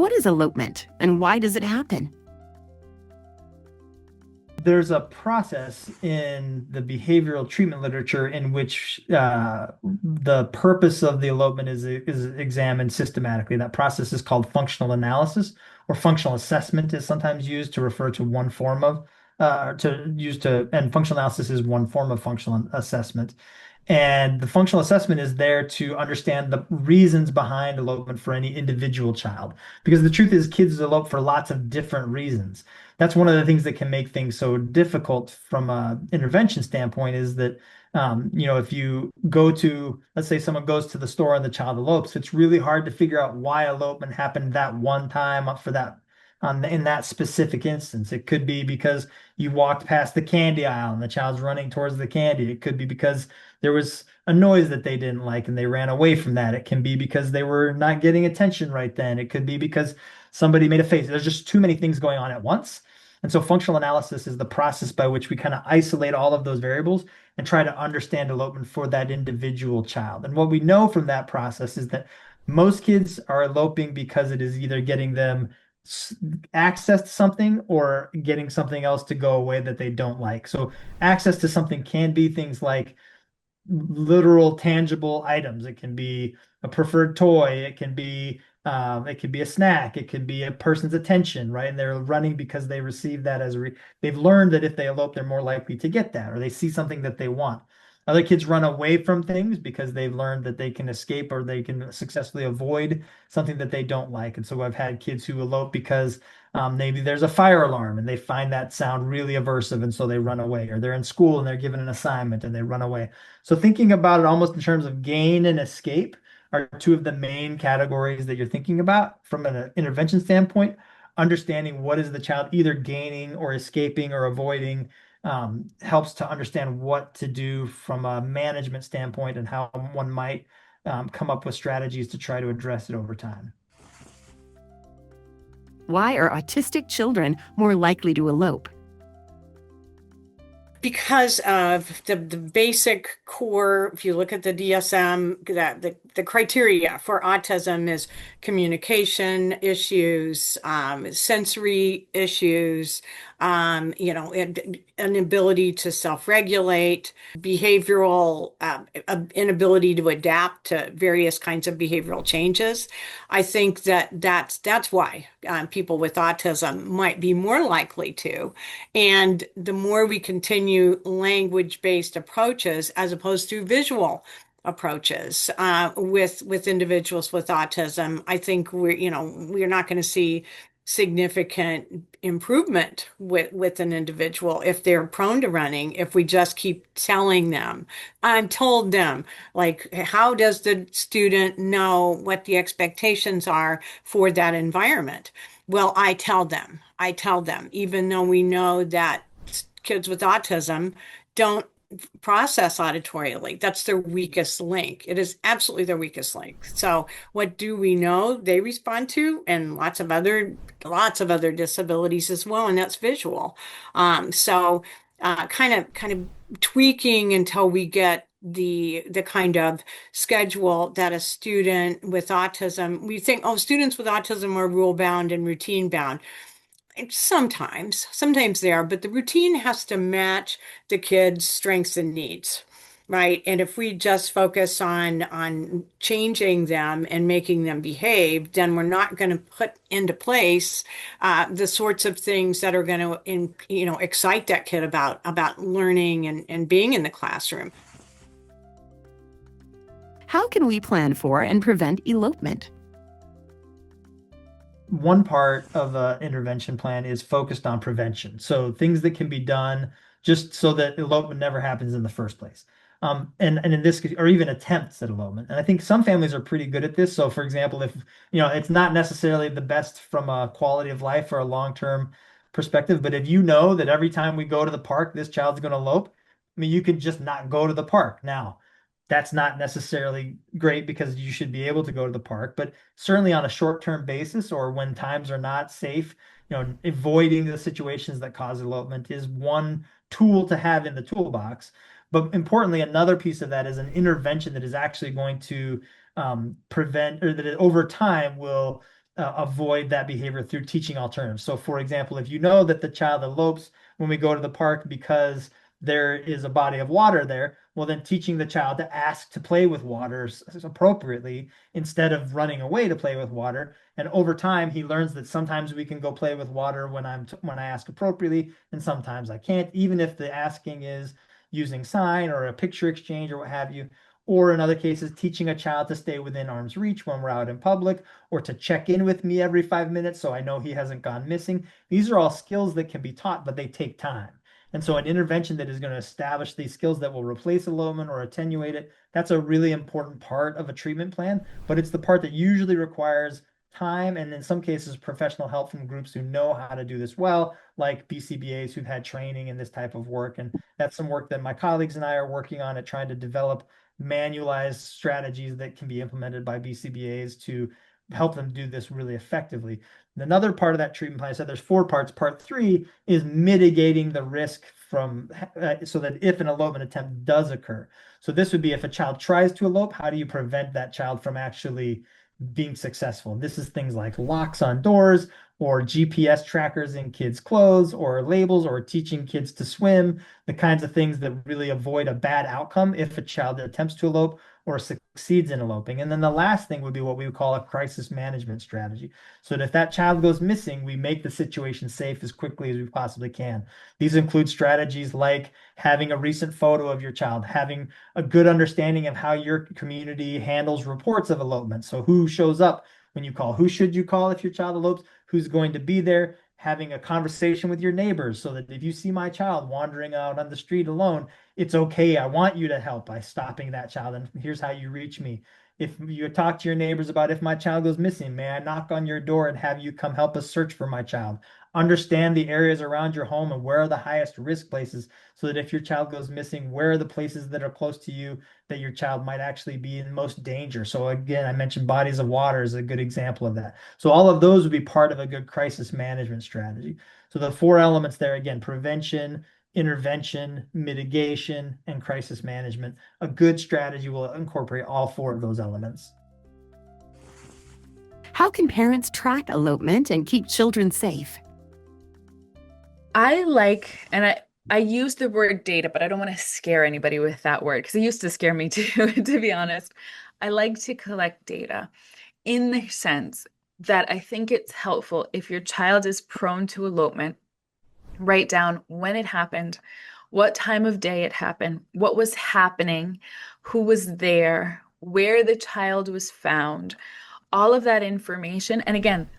What is elopement and why does it happen? There's a process in the behavioral treatment literature in which the purpose of the elopement is examined systematically. That process is called functional analysis, or functional assessment is sometimes used to refer to one form of and functional analysis is one form of functional assessment. And the functional assessment is there to understand the reasons behind elopement for any individual child. Because the truth is, kids elope for lots of different reasons. That's one of the things that can make things so difficult from an intervention standpoint is that, if you go to, let's say someone goes to the store and the child elopes, it's really hard to figure out why elopement happened that one time for that in that specific instance. It could be because you walked past the candy aisle and the child's running towards the candy. It could be because there was a noise that they didn't like and they ran away from that. It can be because they were not getting attention right then. It could be because somebody made a face. There's just too many things going on at once. And so functional analysis is the process by which we kind of isolate all of those variables and try to understand elopement for that individual child. And what we know from that process is that most kids are eloping because it is either getting them access to something or getting something else to go away that they don't like. So access to something can be things like literal tangible items. It can be a preferred toy. It could be a snack. It could be a person's attention, right? And they're running because they receive that they've learned that if they elope, they're more likely to get that, or they see something that they want. Other kids run away from things because they've learned that they can escape or they can successfully avoid something that they don't like. And so I've had kids who elope because maybe there's a fire alarm and they find that sound really aversive and so they run away, or they're in school and they're given an assignment and they run away. So thinking about it almost in terms of gain and escape are two of the main categories that you're thinking about from an intervention standpoint. Understanding what is the child either gaining or escaping or avoiding helps to understand what to do from a management standpoint and how one might come up with strategies to try to address it over time. Why are autistic children more likely to elope? Because of the basic core, if you look at the DSM, that the criteria for autism is communication issues, sensory issues, an ability to self-regulate, behavioral inability to adapt to various kinds of behavioral changes. I think that's why people with autism might be more likely to. And the more we continue language-based approaches as opposed to visual approaches with individuals with autism, I think we're not going to see significant improvement with an individual if they're prone to running, if we just keep telling them and told them, like, how does the student know what the expectations are for that environment? Well, I tell them, even though we know that kids with autism don't process auditorially. That's their weakest link. It is absolutely their weakest link. So what do we know they respond to? And lots of other disabilities as well, and that's visual. Kind of tweaking until we get the kind of schedule that a student with autism, we think, oh, students with autism are rule bound and routine bound. Sometimes they are, but the routine has to match the kids' strengths and needs, right? And if we just focus on changing them and making them behave, then we're not going to put into place the sorts of things that are going to, excite that kid about learning and being in the classroom. How can we plan for and prevent elopement? One part of an intervention plan is focused on prevention. So things that can be done just so that elopement never happens in the first place. And in this case, or even attempts at elopement. And I think some families are pretty good at this. So for example, if, it's not necessarily the best from a quality of life or a long-term perspective, but if you know that every time we go to the park, this child's going to elope, I mean, you could just not go to the park. Now, that's not necessarily great because you should be able to go to the park, but certainly on a short-term basis or when times are not safe, avoiding the situations that cause elopement is one tool to have in the toolbox. But importantly, another piece of that is an intervention that is actually going to prevent, or that over time will avoid that behavior through teaching alternatives. So for example, if you know that the child elopes when we go to the park because there is a body of water there, well, then teaching the child to ask to play with water appropriately instead of running away to play with water. And over time, he learns that sometimes we can go play with water when when I ask appropriately, and sometimes I can't, even if the asking is using sign or a picture exchange or what have you. Or in other cases, teaching a child to stay within arm's reach when we're out in public, or to check in with me every 5 minutes so I know he hasn't gone missing. These are all skills that can be taught, but they take time. And so an intervention that is going to establish these skills that will replace elopement or attenuate it, that's a really important part of a treatment plan, but it's the part that usually requires time and in some cases professional help from groups who know how to do this well, like BCBAs who've had training in this type of work. And that's some work that my colleagues and I are working on at trying to develop manualized strategies that can be implemented by BCBAs to help them do this really effectively. Another part of that treatment plan, I said there's 4 parts. Part 3 is mitigating the risk from so that if an elopement attempt does occur. So this would be if a child tries to elope, how do you prevent that child from actually being successful? This is things like locks on doors, or GPS trackers in kids' clothes, or labels, or teaching kids to swim, the kinds of things that really avoid a bad outcome if a child attempts to elope or succeeds in eloping. And then the last thing would be what we would call a crisis management strategy. So that if that child goes missing, we make the situation safe as quickly as we possibly can. These include strategies like having a recent photo of your child, having a good understanding of how your community handles reports of elopement. So who shows up when you call? Who should you call if your child elopes? Who's going to be there? Having a conversation with your neighbors so that if you see my child wandering out on the street alone, it's okay. I want you to help by stopping that child. And here's how you reach me. If you talk to your neighbors about if my child goes missing, may I knock on your door and have you come help us search for my child? Understand the areas around your home and where are the highest risk places so that if your child goes missing, where are the places that are close to you that your child might actually be in most danger? So again, I mentioned bodies of water is a good example of that. So all of those would be part of a good crisis management strategy. So the 4 elements there, again, prevention, intervention, mitigation, and crisis management. A good strategy will incorporate all 4 of those elements. How can parents track elopement and keep children safe? I use the word data, but I don't want to scare anybody with that word because it used to scare me too, to be honest. I like to collect data in the sense that I think it's helpful if your child is prone to elopement, write down when it happened, what time of day it happened, what was happening, who was there, where the child was found, all of that information. And again,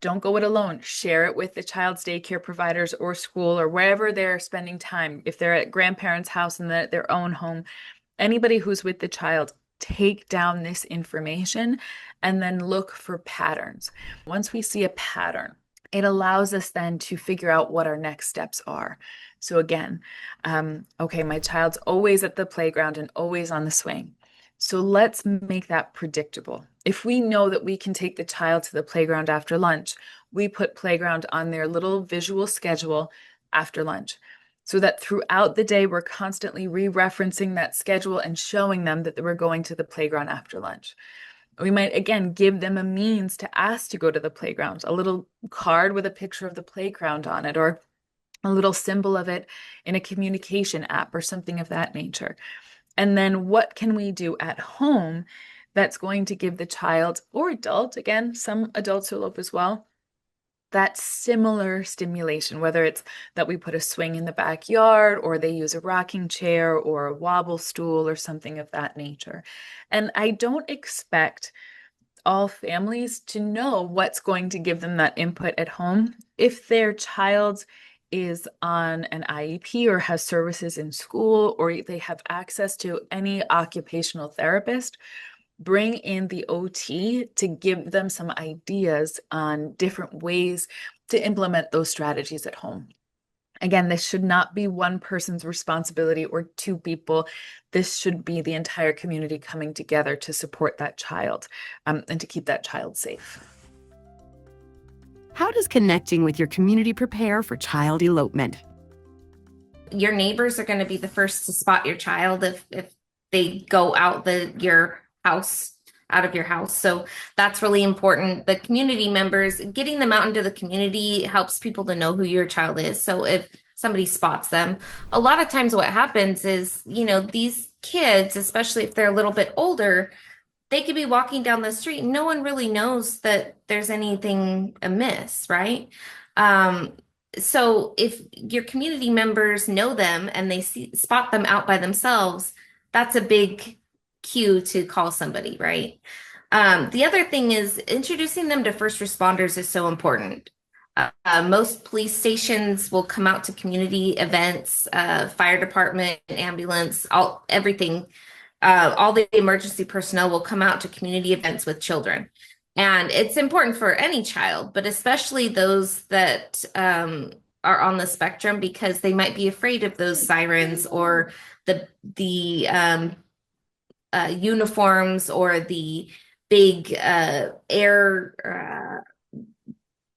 don't go it alone. Share it with the child's daycare providers or school or wherever they're spending time. If they're at grandparents' house in their own home, anybody who's with the child, take down this information and then look for patterns. Once we see a pattern, it allows us then to figure out what our next steps are. So again, okay, my child's always at the playground and always on the swing. So let's make that predictable. If we know that we can take the child to the playground after lunch, we put playground on their little visual schedule after lunch, so that throughout the day, we're constantly re-referencing that schedule and showing them that we're going to the playground after lunch. We might, again, give them a means to ask to go to the playground, a little card with a picture of the playground on it, or a little symbol of it in a communication app or something of that nature. And then what can we do at home that's going to give the child or adult, again, some adults elope as well, that similar stimulation, whether it's that we put a swing in the backyard or they use a rocking chair or a wobble stool or something of that nature. And I don't expect all families to know what's going to give them that input at home. If their child is on an IEP or has services in school, or they have access to any occupational therapist, bring in the OT to give them some ideas on different ways to implement those strategies at home. Again, this should not be one person's responsibility or 2 people. This should be the entire community coming together to support that child and to keep that child safe. How does connecting with your community prepare for child elopement? Your neighbors are going to be the first to spot your child if they go out your house out of your house. So that's really important. The community members, getting them out into the community helps people to know who your child is. So if somebody spots them, a lot of times what happens is, these kids, especially if they're a little bit older, they could be walking down the street and no one really knows that there's anything amiss, right? So if your community members know them and they spot them out by themselves, that's a big cue to call somebody, right? The other thing is introducing them to first responders is so important. Most police stations will come out to community events, fire department, ambulance, everything. All the emergency personnel will come out to community events with children. And it's important for any child, but especially those that are on the spectrum, because they might be afraid of those sirens or the uniforms or the big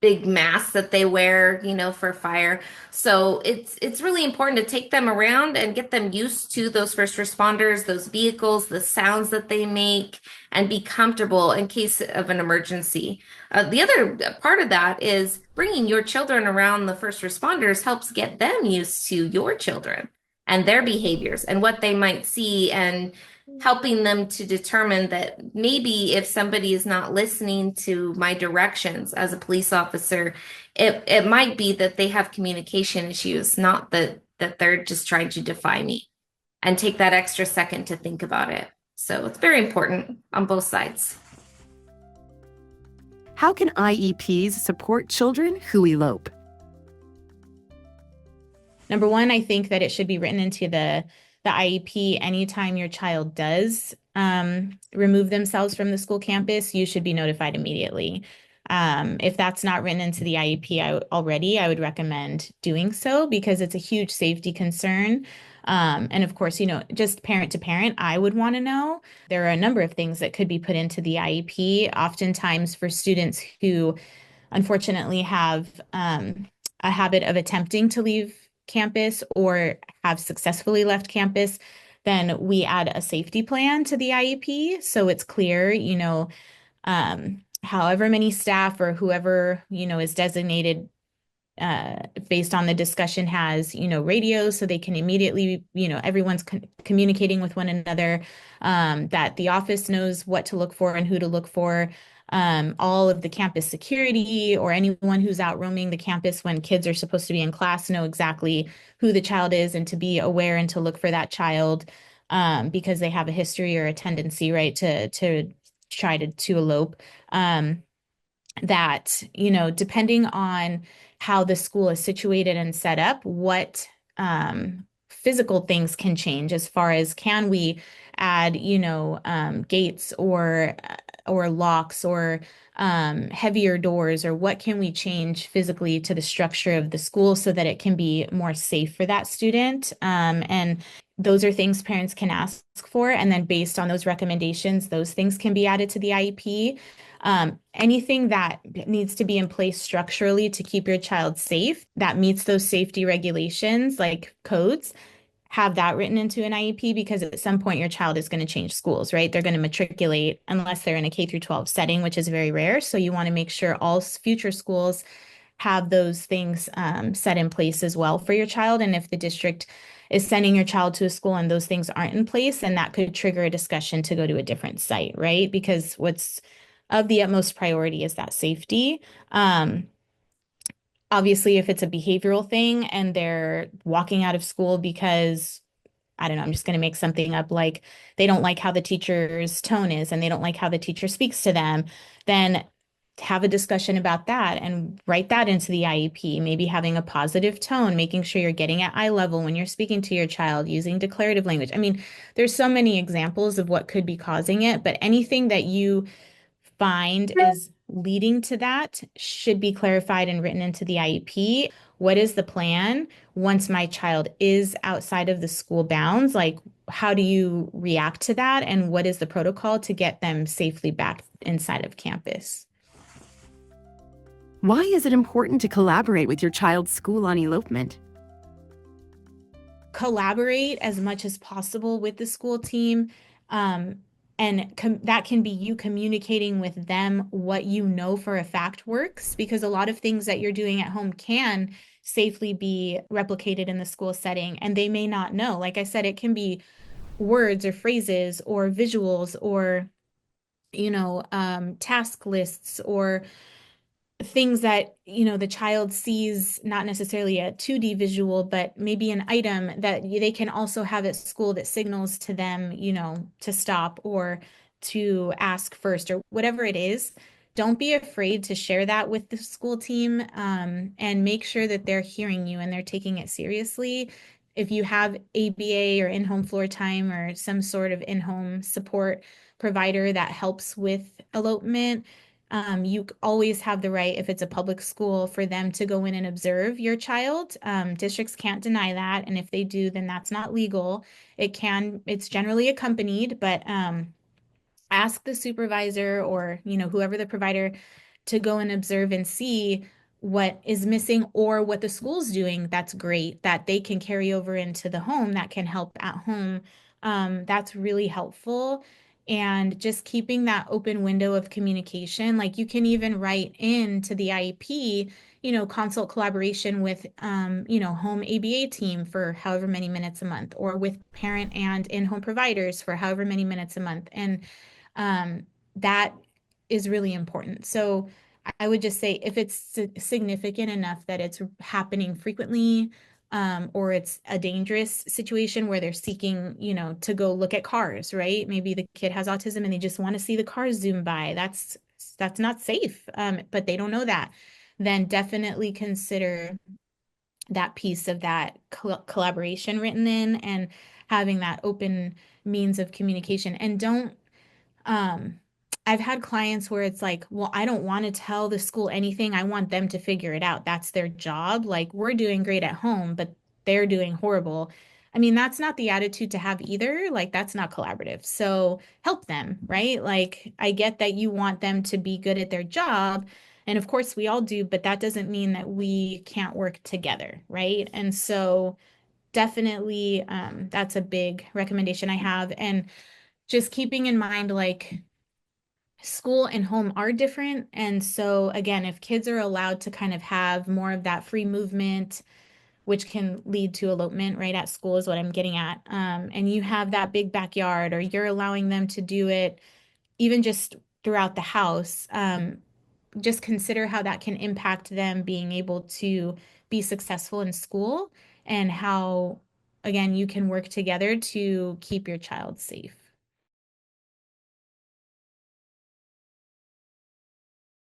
big masks that they wear, for fire. So it's really important to take them around and get them used to those first responders, those vehicles, the sounds that they make, and be comfortable in case of an emergency. The other part of that is bringing your children around the first responders helps get them used to your children and their behaviors and what they might see, and helping them to determine that maybe if somebody is not listening to my directions as a police officer, it might be that they have communication issues, not that they're just trying to defy me, and take that extra second to think about it. So it's very important on both sides. How can IEPs support children who elope? Number one, I think that it should be written into the IEP. Anytime your child does remove themselves from the school campus, you should be notified immediately. If that's not written into the IEP I would recommend doing so, because it's a huge safety concern. And of course, just parent to parent, I would want to know. There are a number of things that could be put into the IEP. Oftentimes for students who unfortunately have a habit of attempting to leave campus or have successfully left campus, then we add a safety plan to the IEP. So it's clear, however many staff or whoever, is designated based on the discussion has, radios, so they can immediately, everyone's communicating with one another, that the office knows what to look for and who to look for. All of the campus security or anyone who's out roaming the campus when kids are supposed to be in class know exactly who the child is, and to be aware and to look for that child because they have a history or a tendency, right, to try to elope. That, depending on how the school is situated and set up, what physical things can change as far as, can we add, gates or locks or heavier doors, or what can we change physically to the structure of the school so that it can be more safe for that student. And those are things parents can ask for. And then based on those recommendations, those things can be added to the IEP. Anything that needs to be in place structurally to keep your child safe, that meets those safety regulations like codes, have that written into an IEP, because at some point your child is going to change schools, right? They're going to matriculate unless they're in a K through 12 setting, which is very rare. So you want to make sure all future schools have those things set in place as well for your child. And if the district is sending your child to a school and those things aren't in place, then that could trigger a discussion to go to a different site, right? Because what's of the utmost priority is that safety. Obviously, if it's a behavioral thing and they're walking out of school because, I don't know, I'm just going to make something up, like they don't like how the teacher's tone is and they don't like how the teacher speaks to them, then have a discussion about that and write that into the IEP, maybe having a positive tone, making sure you're getting at eye level when you're speaking to your child, using declarative language. I mean, there's so many examples of what could be causing it, but anything that you find is leading to that should be clarified and written into the IEP. What is the plan once my child is outside of the school bounds? Like, how do you react to that? And what is the protocol to get them safely back inside of campus? Why is it important to collaborate with your child's school on elopement? Collaborate as much as possible with the school team. And that can be you communicating with them what you know for a fact works, because a lot of things that you're doing at home can safely be replicated in the school setting, and they may not know. Like I said, it can be words or phrases or visuals or, task lists or things that, the child sees, not necessarily a 2D visual, but maybe an item that they can also have at school that signals to them, to stop or to ask first or whatever it is. Don't be afraid to share that with the school team, and make sure that they're hearing you and they're taking it seriously. If you have ABA or in-home floor time or some sort of in-home support provider that helps with elopement, you always have the right, if it's a public school, for them to go in and observe your child. Districts can't deny that. And if they do, then that's not legal. It's generally accompanied, but ask the supervisor or, whoever the provider, to go and observe and see what is missing or what the school's doing that's great that they can carry over into the home that can help at home. That's really helpful. And just keeping that open window of communication, like you can even write into the IEP, consult collaboration with, home ABA team for however many minutes a month, or with parent and in-home providers for however many minutes a month. And that is really important. So I would just say, if it's significant enough that it's happening frequently, or it's a dangerous situation where they're seeking, to go look at cars, right? Maybe the kid has autism and they just want to see the cars zoom by. That's not safe, but they don't know that. Then definitely consider that piece of that collaboration written in, and having that open means of communication. And don't I've had clients where it's like, well, I don't want to tell the school anything. I want them to figure it out. That's their job. Like, we're doing great at home, but they're doing horrible. I mean, that's not the attitude to have either. Like, that's not collaborative. So help them, right? Like, I get that you want them to be good at their job. And of course, we all do, but that doesn't mean that we can't work together, right? And so definitely, that's a big recommendation I have. And just keeping in mind, like, school and home are different. And so again, if kids are allowed to kind of have more of that free movement, which can lead to elopement right at school, is what I'm getting at. And you have that big backyard, or you're allowing them to do it even just throughout the house, just consider how that can impact them being able to be successful in school, and how, again, you can work together to keep your child safe.